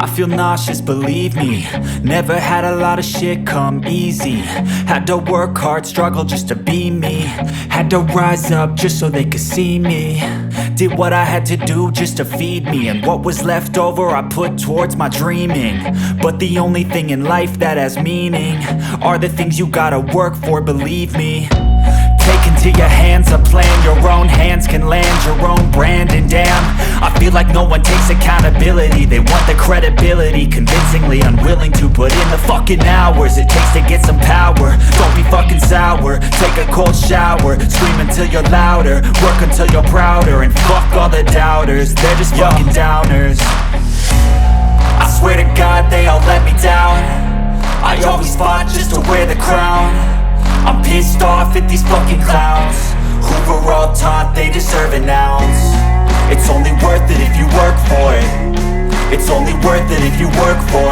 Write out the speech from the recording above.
I feel nauseous, believe me. Never had a lot of shit come easy. Had to work hard, struggle just to be me. Had to rise up just so they could see me. Did what I had to do just to feed me, and what was left over I put towards my dreaming. But the only thing in life that has meaning are the things you gotta work for, believe me. Take into your hands a plan, your own hands can land your own brand. And damn, I feel like no one takes accountability. They want the credibility, convincingly unwilling to put in the fucking hours it takes to get some power. Don't be fucking sour, take a cold shower. Scream until you're louder, work until you're prouder. And fuck all the doubters, they're just fucking downers. I swear to God they all let me down. I always fought just to wear the crown. I'm pissed off at these fucking clowns who were all taught they deserve an ounce. It's only worth it if you work for it. It's only worth it if you work for it.